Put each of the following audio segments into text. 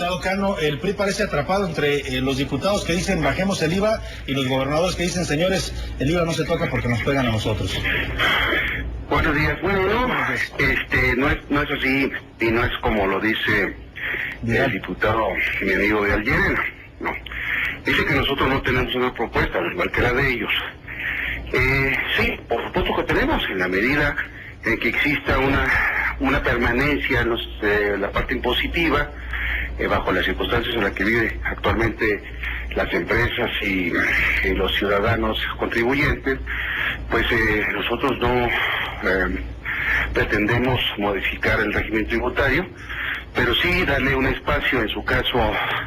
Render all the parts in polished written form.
Diputado Cano, el PRI parece atrapado entre los diputados que dicen bajemos el IVA y los gobernadores que dicen, señores, el IVA no se toca porque nos pegan a nosotros. Buenos días. Bueno, no es así y no es como lo dice el diputado, mi amigo de Algerena. No. Dice que nosotros no tenemos una propuesta, al igual que la de ellos. Sí, por supuesto que tenemos, en la medida en que exista una permanencia en la parte impositiva, bajo las circunstancias en las que viven actualmente las empresas y los ciudadanos contribuyentes, pues nosotros no pretendemos modificar el régimen tributario, pero sí darle un espacio, en su caso,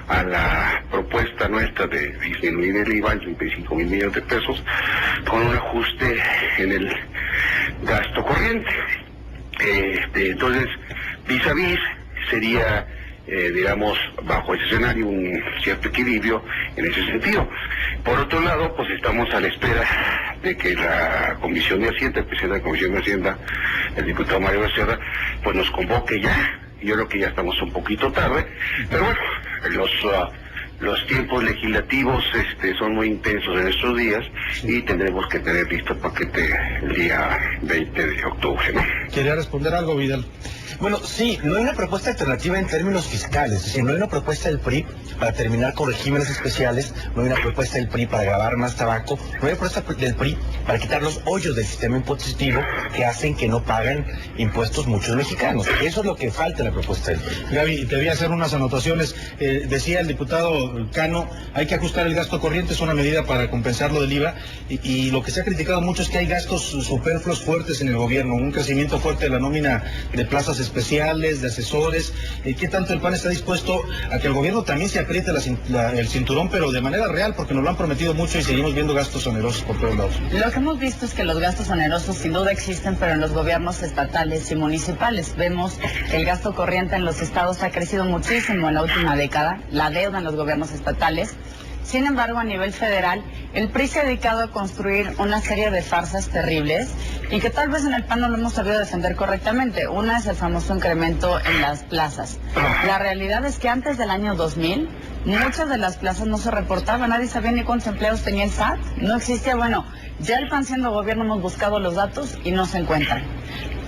a la propuesta nuestra de disminuir el IVA en 35 mil millones de pesos, con un ajuste en el gasto corriente. Entonces, vis a vis, sería, digamos, bajo ese escenario, un cierto equilibrio en ese sentido. Por otro lado, pues estamos a la espera de que la Comisión de Hacienda, el presidente de la Comisión de Hacienda, el diputado Mario Becerra, pues nos convoque ya. Yo creo que ya estamos un poquito tarde, pero bueno, los tiempos legislativos son muy intensos en estos días y tendremos que tener listo el paquete el día 20 de octubre, ¿no? ¿Quería responder algo, Vidal? Bueno, sí, no hay una propuesta alternativa en términos fiscales, es decir, no hay una propuesta del PRI para terminar con regímenes especiales, no hay una propuesta del PRI para grabar más tabaco, no hay una propuesta del PRI para quitar los hoyos del sistema impositivo que hacen que no paguen impuestos muchos mexicanos. Eso es lo que falta en la propuesta del PRI. Gaby, te voy a hacer unas anotaciones. Decía el diputado Cano, hay que ajustar el gasto corriente, es una medida para compensar lo del IVA, y lo que se ha criticado mucho es que hay gastos superfluos fuertes en el gobierno, un crecimiento fuerte de la nómina de plazas especiales, de asesores. ¿Qué tanto el PAN está dispuesto a que el gobierno también se apriete el cinturón, pero de manera real, porque nos lo han prometido mucho y seguimos viendo gastos onerosos por todos lados? Lo que hemos visto es que los gastos onerosos sin duda existen, pero en los gobiernos estatales y municipales. Vemos que el gasto corriente en los estados ha crecido muchísimo en la última década, la deuda en los gobiernos estatales. Sin embargo, a nivel federal, el PRI se ha dedicado a construir una serie de farsas terribles y que tal vez en el PAN no lo hemos sabido defender correctamente. Una es el famoso incremento en las plazas. La realidad es que antes del año 2000, muchas de las plazas no se reportaban, nadie sabía ni cuántos empleados tenía el SAT, no existía. Bueno, ya el PAN siendo gobierno hemos buscado los datos y no se encuentran.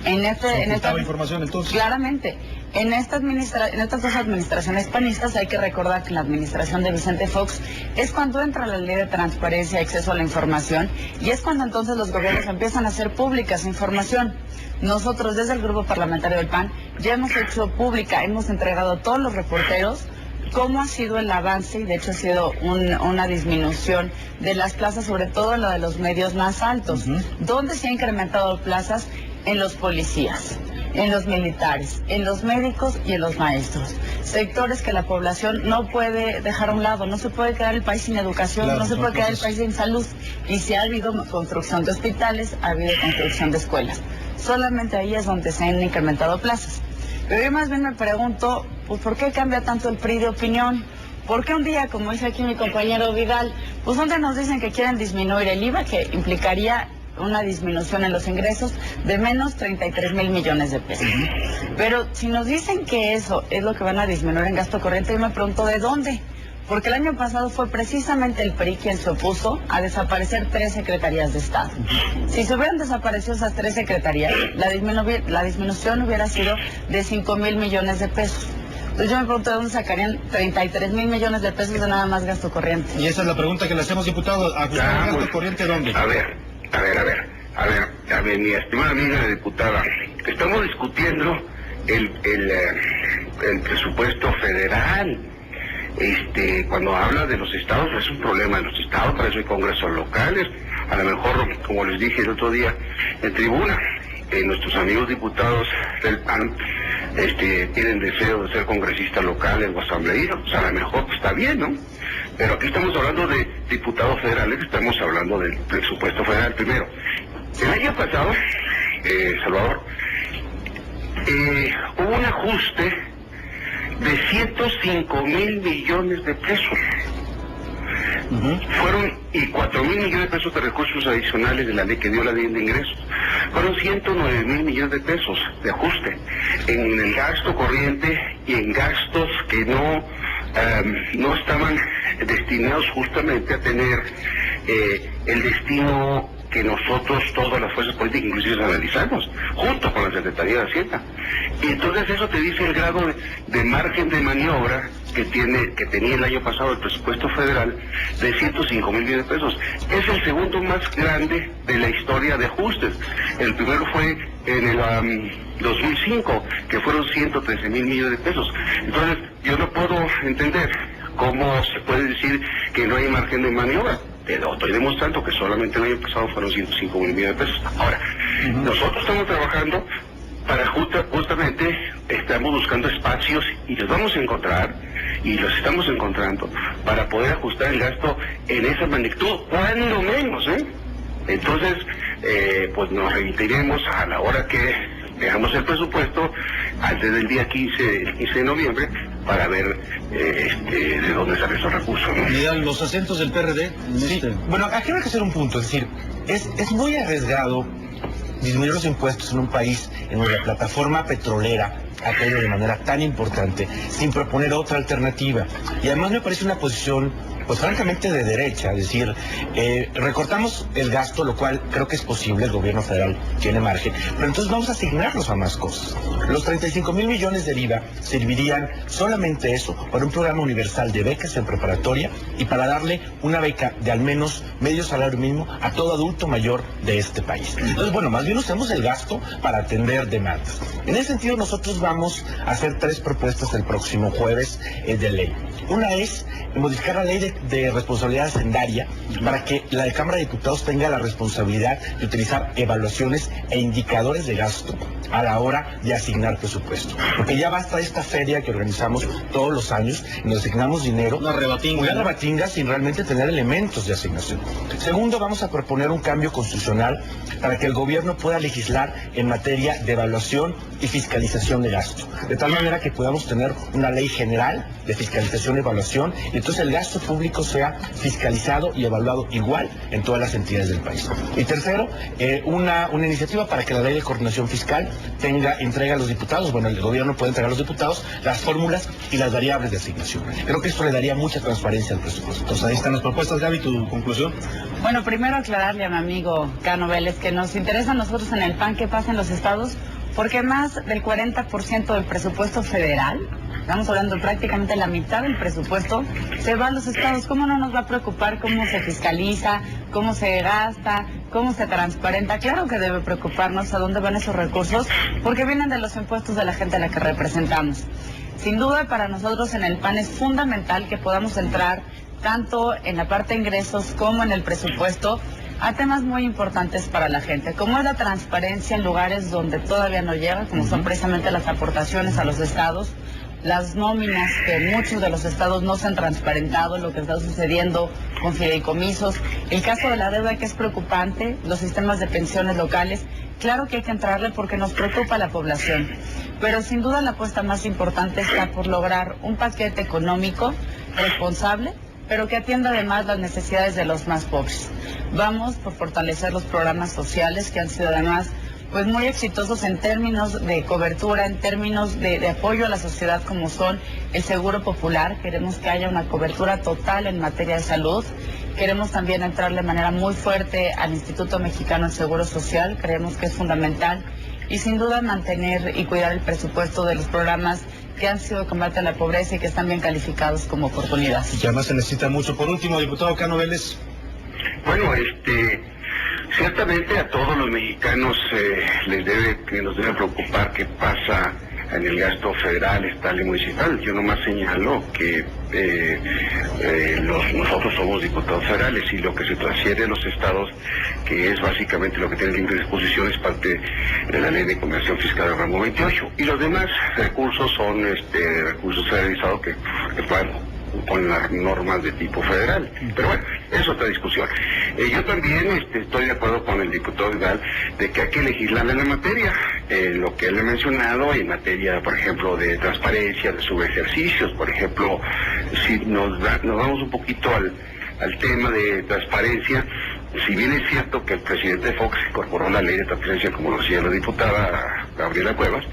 En esta información, entonces. Claramente. En estas dos administraciones panistas hay que recordar que en la administración de Vicente Fox es cuando entra la ley de transparencia y acceso a la información, y es cuando entonces los gobiernos empiezan a hacer pública esa información. Nosotros desde el grupo parlamentario del PAN ya hemos hecho pública, hemos entregado a todos los reporteros cómo ha sido el avance, y de hecho ha sido una disminución de las plazas, sobre todo en la de los medios más altos. ¿Dónde se ha incrementado plazas? En los policías, en los militares, en los médicos y en los maestros. Sectores que la población no puede dejar a un lado. No se puede quedar el país sin educación, claro, no se puede quedar el país sin salud. Y si ha habido construcción de hospitales, ha habido construcción de escuelas. Solamente ahí es donde se han incrementado plazas. Pero yo más bien me pregunto, pues, ¿por qué cambia tanto el PRI de opinión? ¿Por qué un día, como dice aquí mi compañero Vidal, pues donde nos dicen que quieren disminuir el IVA, que implicaría una disminución en los ingresos de menos 33 mil millones de pesos? Pero si nos dicen que eso es lo que van a disminuir en gasto corriente, yo me pregunto ¿de dónde? Porque el año pasado fue precisamente el PRI quien se opuso a desaparecer 3 secretarías de Estado. Si se hubieran desaparecido esas 3 secretarías, la disminución hubiera sido de 5 mil millones de pesos. Entonces yo me pregunto de dónde sacarían 33 mil millones de pesos de nada más gasto corriente. Y esa es la pregunta que le hacemos, diputado. ¿Ajustar el gasto corriente dónde? A ver, mi estimada amiga diputada, estamos discutiendo el presupuesto federal. Cuando habla de los estados, es un problema de los estados, para eso hay congresos locales. A lo mejor, como les dije el otro día en tribuna, nuestros amigos diputados del PAN tienen deseo de ser congresistas locales o asambleístas, pues a lo mejor pues, está bien, ¿no? Pero aquí estamos hablando de diputados federales, estamos hablando del presupuesto federal primero. El año pasado, Salvador, hubo un ajuste de 105 mil millones de pesos. Fueron 4 mil millones de pesos de recursos adicionales de la ley que dio la ley de ingresos. Fueron 109 mil millones de pesos de ajuste en el gasto corriente y en gastos que no no estaban destinados justamente a tener el destino que nosotros, todas las fuerzas políticas, inclusive analizamos, junto con la Secretaría de Hacienda. Y entonces eso te dice el grado de margen de maniobra que tenía el año pasado el presupuesto federal de 105,000 millones de pesos. Es el segundo más grande de la historia de ajustes. El primero fue en el 2005, que fueron 113,000 millones de pesos. Entonces, yo no puedo entender cómo se puede decir que no hay margen de maniobra. Pero estoy demostrando que solamente el año pasado fueron 105,000 millones de pesos. Ahora, nosotros estamos trabajando para justamente, estamos buscando espacios y los vamos a encontrar, y los estamos encontrando, para poder ajustar el gasto en esa magnitud, cuando menos, ¿eh? Entonces, pues nos remitiremos a la hora que veamos el presupuesto, antes del día 15, el 15 de noviembre, para ver de dónde salen esos recursos, ¿no? Vidal, los acentos del PRD. Sí. Bueno, aquí hay que hacer un punto, es decir, es muy arriesgado disminuir los impuestos en un país en donde la plataforma petrolera ha caído de manera tan importante sin proponer otra alternativa. Y además me parece una posición, pues francamente de derecha, es decir, recortamos el gasto, lo cual creo que es posible, el gobierno federal tiene margen, pero entonces vamos a asignarlos a más cosas. Los 35,000 millones del IVA servirían solamente eso, para un programa universal de becas en preparatoria y para darle una beca de al menos medio salario mínimo a todo adulto mayor de este país. Entonces, bueno, más bien usamos el gasto para atender demandas. En ese sentido, nosotros vamos a hacer 3 propuestas el próximo jueves de ley. Una es modificar la ley de responsabilidad hacendaria para que la de Cámara de Diputados tenga la responsabilidad de utilizar evaluaciones e indicadores de gasto a la hora de asignar presupuesto. Porque ya basta esta feria que organizamos todos los años y nos asignamos dinero. Una rebatinga sin realmente tener elementos de asignación. Segundo, vamos a proponer un cambio constitucional para que el gobierno pueda legislar en materia de evaluación y fiscalización de gasto. De tal manera que podamos tener una ley general de fiscalización y evaluación, y entonces el gasto público sea fiscalizado y evaluado igual en todas las entidades del país. Y tercero, una iniciativa para que la ley de coordinación fiscal entrega a los diputados, bueno, el gobierno puede entregar a los diputados las fórmulas y las variables de asignación. Creo que esto le daría mucha transparencia al presupuesto. Entonces ahí están las propuestas. Gaby, ¿tu conclusión? Bueno, primero aclararle a mi amigo Cano Vélez que nos interesa a nosotros en el PAN qué pasa en los estados, porque más del 40% del presupuesto federal, estamos hablando prácticamente la mitad del presupuesto, se va a los estados. ¿Cómo no nos va a preocupar cómo se fiscaliza, cómo se gasta, cómo se transparenta? Claro que debe preocuparnos a dónde van esos recursos, porque vienen de los impuestos de la gente a la que representamos. Sin duda, para nosotros en el PAN es fundamental que podamos entrar tanto en la parte de ingresos como en el presupuesto a temas muy importantes para la gente, como es la transparencia en lugares donde todavía no llega, como son precisamente las aportaciones a los estados, las nóminas que en muchos de los estados no se han transparentado, lo que está sucediendo con fideicomisos, el caso de la deuda que es preocupante, los sistemas de pensiones locales. Claro que hay que entrarle porque nos preocupa a la población, pero sin duda la apuesta más importante está por lograr un paquete económico responsable, pero que atienda además las necesidades de los más pobres. Vamos por fortalecer los programas sociales que han sido además pues muy exitosos en términos de cobertura, en términos de apoyo a la sociedad, como son el Seguro Popular. Queremos que haya una cobertura total en materia de salud. Queremos también entrar de manera muy fuerte al Instituto Mexicano del Seguro Social. Creemos que es fundamental. Y sin duda mantener y cuidar el presupuesto de los programas que han sido de combate a la pobreza y que están bien calificados como oportunidades. Y además se necesita mucho. Por último, diputado Cano Vélez. Bueno, ciertamente a todos los mexicanos nos debe preocupar qué pasa en el gasto federal, estatal y municipal. Yo nomás señalo que nosotros somos diputados federales y lo que se transfiere a los estados, que es básicamente lo que tiene libre disposición, es parte de la ley de conversión fiscal del ramo 28. Y los demás recursos son recursos federalizados que van con las normas de tipo federal. Pero bueno, es otra discusión. Yo también estoy de acuerdo con el diputado Vidal de que hay que legislar en la materia, lo que él ha mencionado en materia, por ejemplo, de transparencia, de subejercicios. Por ejemplo, si nos vamos un poquito al tema de transparencia, si bien es cierto que el presidente Fox incorporó la ley de transparencia, como lo decía la diputada Gabriela Cuevas,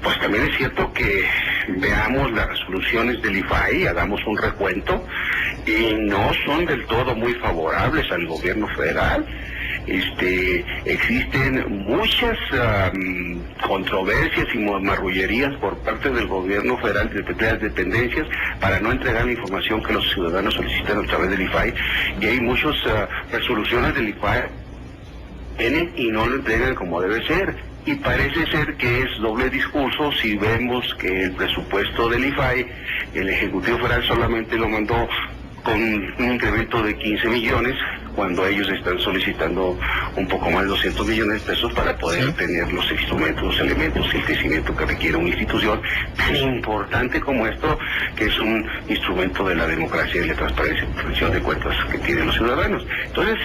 pues también es cierto que veamos las resoluciones del IFAI, hagamos un recuento, y no son del todo muy favorables al gobierno federal. Existen muchas controversias y marrullerías por parte del gobierno federal de las dependencias para no entregar la información que los ciudadanos solicitan a través del IFAI, y hay muchas resoluciones del IFAI y no lo entregan como debe ser. Y parece ser que es doble discurso si vemos que el presupuesto del IFAI, el Ejecutivo Federal solamente lo mandó con un incremento de 15 millones, cuando ellos están solicitando un poco más de 200 millones de pesos para poder tener los instrumentos, los elementos y el crecimiento que requiere una institución tan importante como esto, que es un instrumento de la democracia y la transparencia y rendición de cuentas que tienen los ciudadanos. Entonces,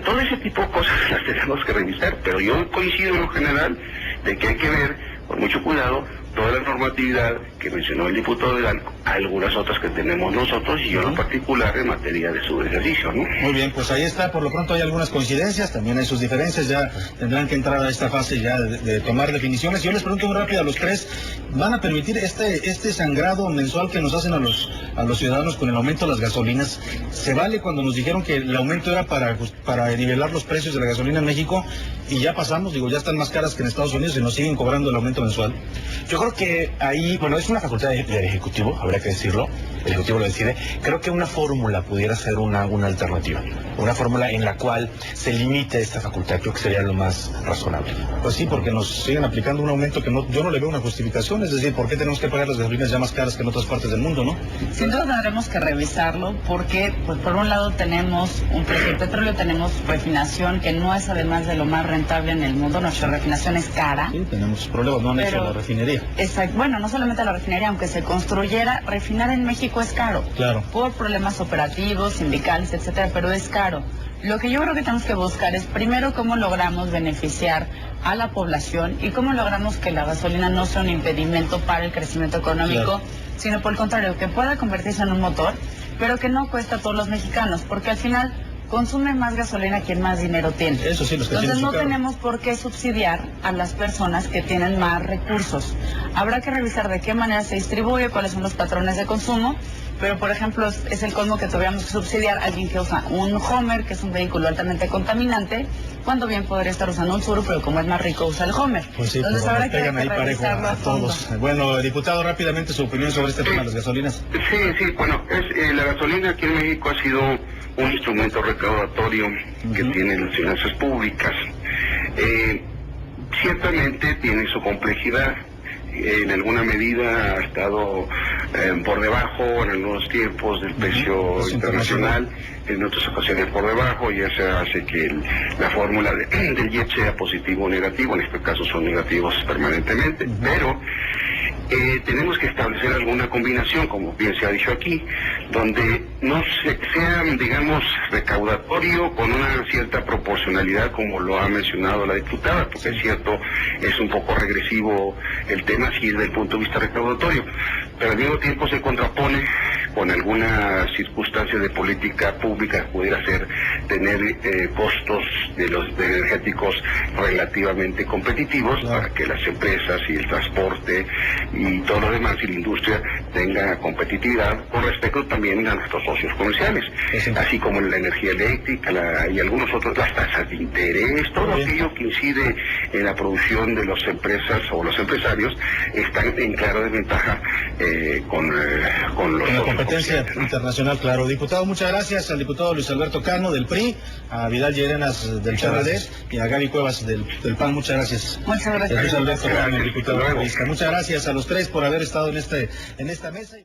todo ese tipo de cosas las tenemos que revisar, pero yo coincido en lo general de que hay que ver con mucho cuidado toda la normatividad que mencionó el diputado Hidalgo, algunas otras que tenemos nosotros y yo en particular en materia de su ejercicio, ¿no? Muy bien, pues ahí está, por lo pronto hay algunas coincidencias, también hay sus diferencias, ya tendrán que entrar a esta fase ya de tomar definiciones. Yo les pregunto muy rápido a los tres, ¿van a permitir este sangrado mensual que nos hacen a los ciudadanos con el aumento de las gasolinas? ¿Se vale cuando nos dijeron que el aumento era para nivelar los precios de la gasolina en México y ya pasamos, ya están más caras que en Estados Unidos y nos siguen cobrando el aumento mensual? Yo creo que ahí, bueno, es una facultad del Ejecutivo, habría que decirlo, el Ejecutivo lo decide. Creo que una fórmula pudiera ser una alternativa, una fórmula en la cual se limite esta facultad, creo que sería lo más razonable. Pues sí, porque nos siguen aplicando un aumento que yo no le veo una justificación, es decir, ¿por qué tenemos que pagar las gasolinas ya más caras que en otras partes del mundo, no? Sin duda tendremos que revisarlo porque, pues por un lado tenemos un precio del petróleo, tenemos refinación que no es además de lo más rentable en el mundo, nuestra refinación es cara. Sí, tenemos problemas, no han hecho la refinería. Exacto, bueno, no solamente la refinería, aunque se construyera, refinar en México es caro. Claro. Por problemas operativos, sindicales, etcétera, pero es caro. Lo que yo creo que tenemos que buscar es primero cómo logramos beneficiar a la población y cómo logramos que la gasolina no sea un impedimento para el crecimiento económico, sino por el contrario, que pueda convertirse en un motor, pero que no cuesta a todos los mexicanos, porque al final consume más gasolina quien más dinero tiene. Eso sí, los que Entonces no tienen tenemos por qué subsidiar a las personas que tienen más recursos. Habrá que revisar de qué manera se distribuye, cuáles son los patrones de consumo, pero por ejemplo es el colmo que tuviéramos que subsidiar a alguien que usa un Homer, que es un vehículo altamente contaminante, cuando bien podría estar usando un Tsuru, pero como es más rico usa el Homer. Pues sí, entonces habrá que revisarlo a todos. Bueno, diputado, rápidamente su opinión sobre este tema de las gasolinas. Sí, bueno, la gasolina aquí en México ha sido un instrumento recaudatorio que tienen las finanzas públicas. Ciertamente tiene su complejidad. En alguna medida ha estado por debajo en algunos tiempos del precio internacional, en otras ocasiones por debajo, y eso hace que la fórmula del IEPS sea positivo o negativo. En este caso son negativos permanentemente, pero tenemos que establecer alguna combinación, como bien se ha dicho aquí, donde no sea, digamos, recaudatorio con una cierta proporcionalidad, como lo ha mencionado la diputada, porque es cierto, es un poco regresivo el tema, sí, desde el punto de vista recaudatorio, pero al mismo tiempo se contrapone con alguna circunstancia de política pública que pudiera ser tener costos de los energéticos relativamente competitivos, para que las empresas y el transporte y todo lo demás y la industria tenga competitividad con respecto también a nuestros socios comerciales, así como la energía eléctrica y algunos otros, las tasas de interés, todo aquello que incide en la producción de las empresas o los empresarios están en clara desventaja con los la competencia internacional, claro. Diputado, muchas gracias al diputado Luis Alberto Cano del PRI, a Vidal Llerenas del PRD y a Gaby Cuevas del PAN. Muchas gracias. Muchas gracias. Luis Alberto Cano, el diputado. Muchas gracias a los tres por haber estado en esta mesa.